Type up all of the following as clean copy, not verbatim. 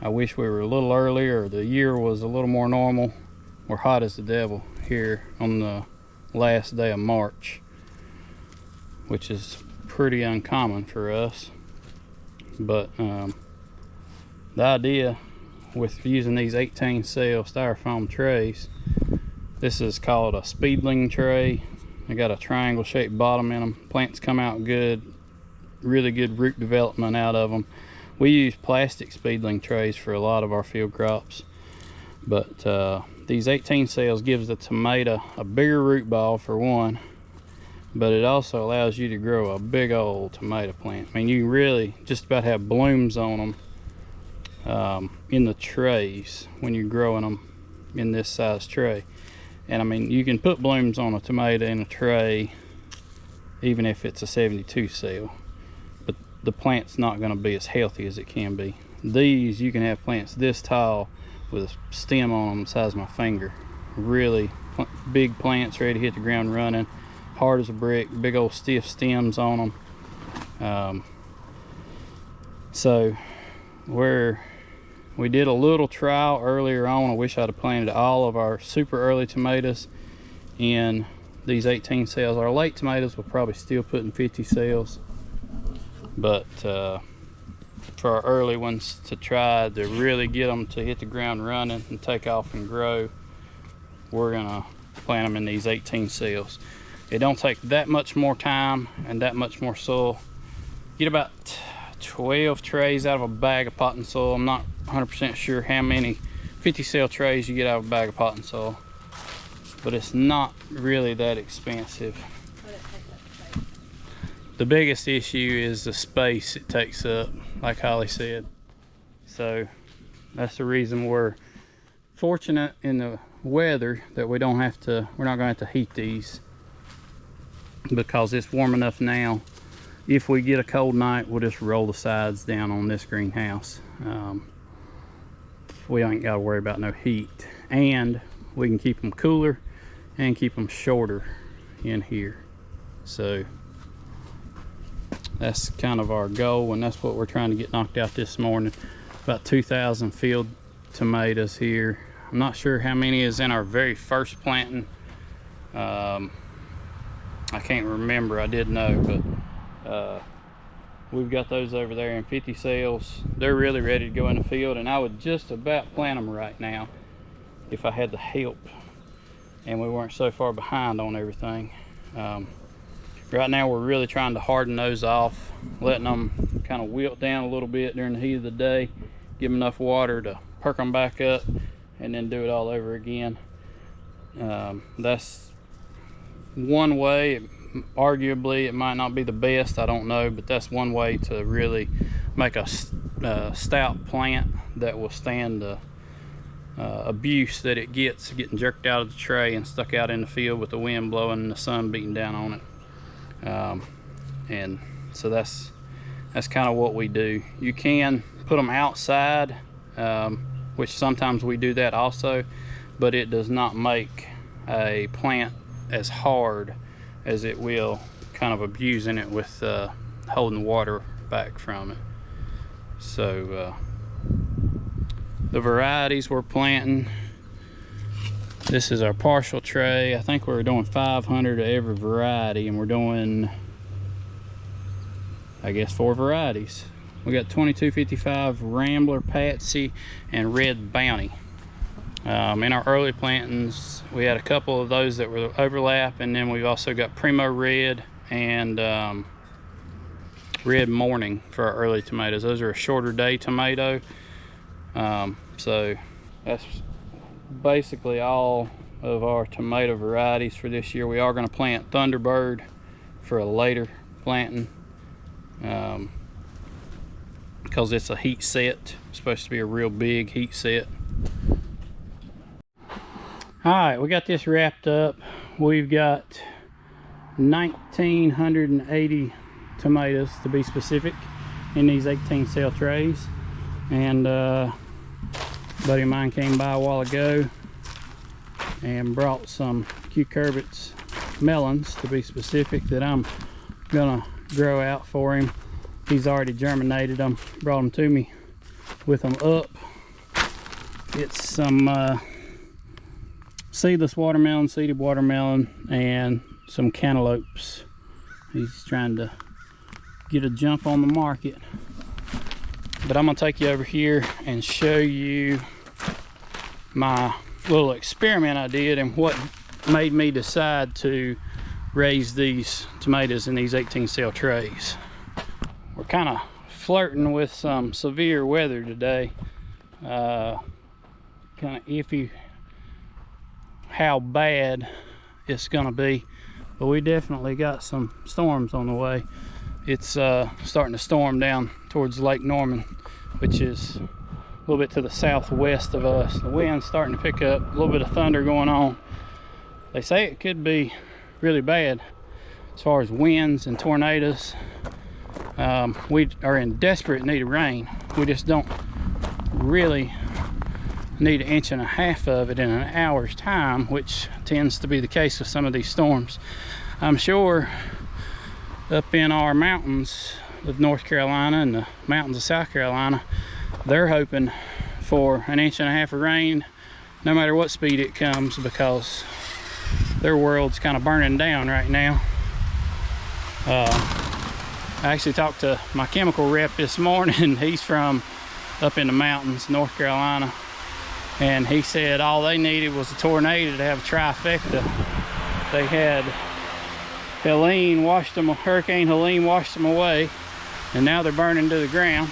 I wish we were a little earlier, or the year was a little more normal. We're hot as the devil here on the last day of March, which is pretty uncommon for us. But the idea with using these 18 cell styrofoam trays, this is called a Speedling tray. They got a triangle shaped bottom in them. Plants come out good, really good root development out of them. We use plastic Speedling trays for a lot of our field crops, but these 18 cells gives the tomato a bigger root ball for one, but it also allows you to grow a big old tomato plant. I mean, you really just about have blooms on them in the trays when you're growing them in this size tray. And I mean, you can put blooms on a tomato in a tray even if it's a 72 cell, but the plant's not going to be as healthy as it can be. These, you can have plants this tall with a stem on them the size of my finger. Really big plants ready to hit the ground running, hard as a brick, big old stiff stems on them. So we did a little trial earlier on. I wish I'd have planted all of our super early tomatoes in these 18 cells. Our late tomatoes will probably still put in 50 cells, but for our early ones to try to really get them to hit the ground running and take off and grow, we're gonna plant them in these 18 cells. It don't take that much more time and that much more soil. Get about 12 trays out of a bag of potting soil. I'm not 100% sure how many 50 cell trays you get out of a bag of potting soil, but it's not really that expensive. The biggest issue is the space it takes up, like Holly said. So that's the reason we're fortunate in the weather that we're not gonna have to heat these, because it's warm enough now. If we get a cold night, we'll just roll the sides down on this greenhouse. We ain't got to worry about no heat, and we can keep them cooler and keep them shorter in here. So that's kind of our goal, and that's what we're trying to get knocked out this morning. About 2,000 field tomatoes here. I'm not sure how many is in our very first planting. I can't remember. I did know, but we've got those over there in 50 cells. They're really ready to go in the field, and I would just about plant them right now if I had the help and we weren't so far behind on everything. Right now we're really trying to harden those off, letting them kind of wilt down a little bit during the heat of the day, give them enough water to perk them back up, and then do it all over again. That's one way. Arguably it might not be the best, I don't know, but that's one way to really make a stout plant that will stand the abuse that it gets getting jerked out of the tray and stuck out in the field with the wind blowing and the sun beating down on it. And so that's kind of what we do. You can put them outside, which sometimes we do that also, but it does not make a plant as hard as it will kind of abusing it with holding water back from it. So the varieties we're planting, this is our partial tray. I think we're doing 500 of every variety, and we're doing, I guess, 4 varieties. We got 2255, Rambler, Patsy, and Red Bounty. In our early plantings, we had a couple of those that were overlap, and then we've also got Primo Red and Red Morning for our early tomatoes. Those are a shorter day tomato. So that's basically all of our tomato varieties for this year. We are going to plant Thunderbird for a later planting, because it's a heat set. It's supposed to be a real big heat set. All right, we got this wrapped up. We've got 1,980 tomatoes, to be specific, in these 18 cell trays. And a buddy of mine came by a while ago and brought some cucurbits, melons to be specific, that I'm gonna grow out for him. He's already germinated them, brought them to me with them up It's some seedless watermelon, seeded watermelon, and some cantaloupes. He's trying to get a jump on the market. But I'm gonna take you over here and show you my little experiment I did and what made me decide to raise these tomatoes in these 18 cell trays. We're kind of flirting with some severe weather today. Kind of iffy how bad it's gonna be, but we definitely got some storms on the way. It's starting to storm down towards Lake Norman, which is a little bit to the southwest of us. The wind's starting to pick up, a little bit of thunder going on. They say it could be really bad as far as winds and tornadoes. We are in desperate need of rain. We just don't really need 1.5 inches of it in an hour's time, which tends to be the case with some of these storms. I'm sure up in our mountains of North Carolina and the mountains of South Carolina, they're hoping for 1.5 inches of rain no matter what speed it comes, because their world's kind of burning down right now. I actually talked to my chemical rep this morning. He's from up in the mountains, North Carolina, and he said all they needed was a tornado to have a trifecta. They had Hurricane Helene washed them away, and now they're burning to the ground.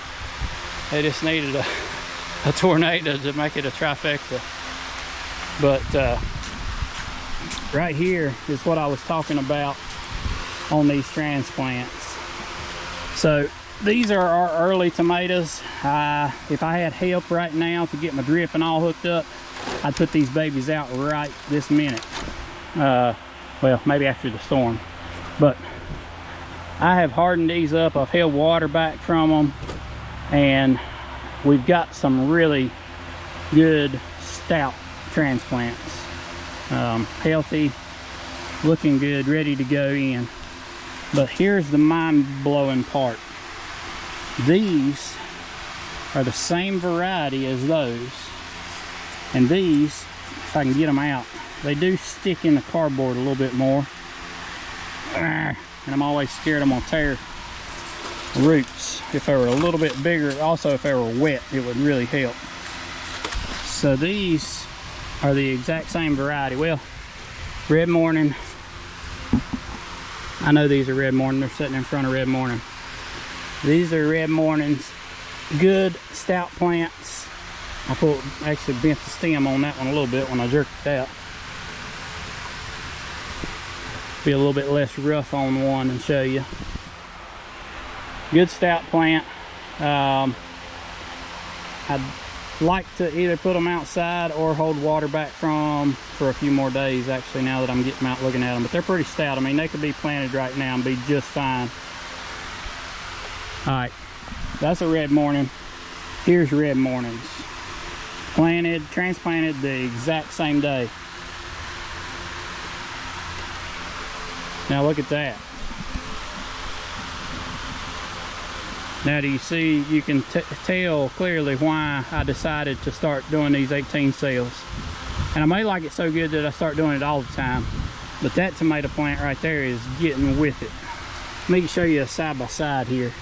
They just needed a tornado to make it a trifecta. But right here is what I was talking about on these transplants. So these are our early tomatoes. If I had help right now to get my drip and all hooked up, I'd put these babies out right this minute. Well, maybe after the storm. But I have hardened these up. I've held water back from them, and we've got some really good stout transplants. Healthy, looking good, ready to go in. But here's the mind-blowing part. These are the same variety as those, and these, if I can get them out, they do stick in the cardboard a little bit more, and I'm always scared I'm gonna tear roots. If they were a little bit bigger, also if they were wet, it would really help. So these are the exact same variety. Well, Red Morning, I know these are Red Morning. They're sitting in front of Red Morning. These are Red Morning's good stout plants. I actually bent the stem on that one a little bit when I jerked it out. Be a little bit less rough on one and show you. Good stout plant. I'd like to either put them outside or hold water back from them for a few more days, actually, now that I'm getting them out looking at them. But they're pretty stout. I mean, they could be planted right now and be just fine. All right, that's a Red Morning. Here's Red Mornings. Transplanted the exact same day. Now look at that. Now do you see, you can tell clearly why I decided to start doing these 18 cells. And I may like it so good that I start doing it all the time. But that tomato plant right there is getting with it. Let me show you a side by side here.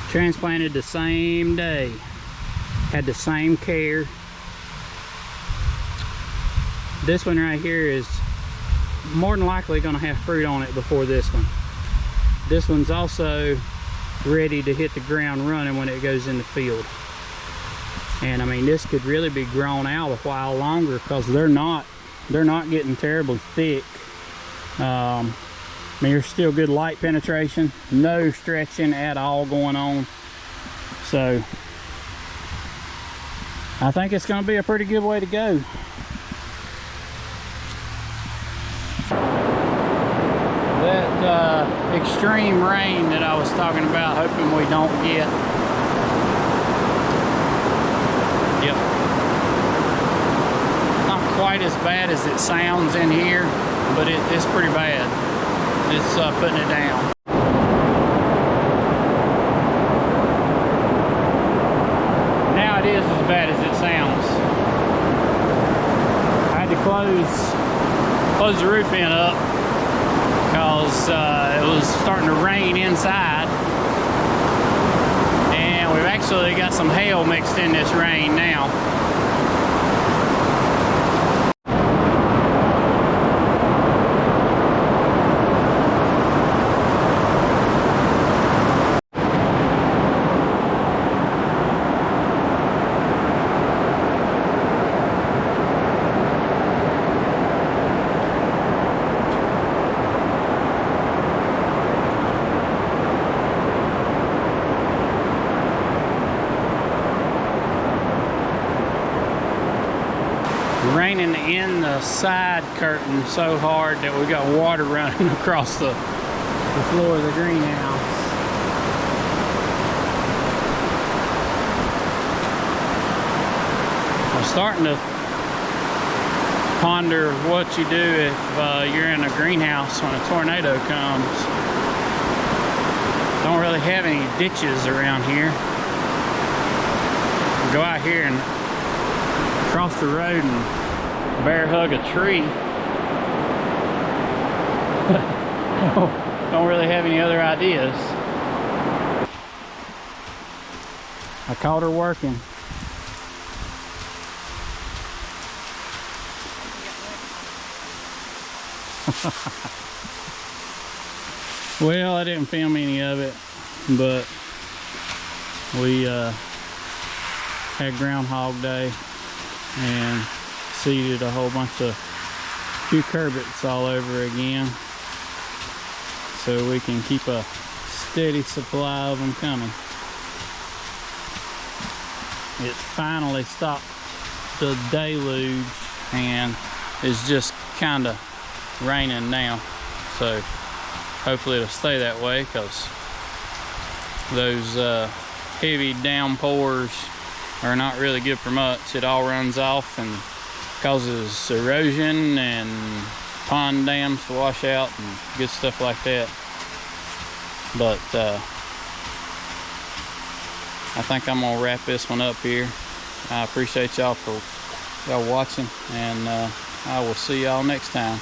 Transplanted the same day. Had the same care. This one right here is more than likely going to have fruit on it before this one. This one's also ready to hit the ground running when it goes in the field. And I mean, this could really be grown out a while longer because they're not getting terribly thick. I mean, there's still good light penetration, no stretching at all going on. So I think it's going to be a pretty good way to go. That extreme rain that I was talking about, hoping we don't get. Yep. Not quite as bad as it sounds in here, but it's pretty bad. It's putting it down. to close the roof end up because it was starting to rain inside. And we've actually got some hail mixed in this rain now. Raining in the side curtain so hard that we got water running across the floor of the greenhouse. I'm starting to ponder what you do if you're in a greenhouse when a tornado comes. Don't really have any ditches around here. Go out here and cross the road and bear hug a tree. Don't really have any other ideas. I caught her working. Well, I didn't film any of it, but we had Groundhog Day and seeded a whole bunch of cucurbits all over again so we can keep a steady supply of them coming. It finally stopped the deluge and it's just kind of raining now, so hopefully it'll stay that way because those heavy downpours are not really good for much. It all runs off and causes erosion and pond dams to wash out and good stuff like that. But I think I'm gonna wrap this one up here. I appreciate y'all for watching, and I will see y'all next time.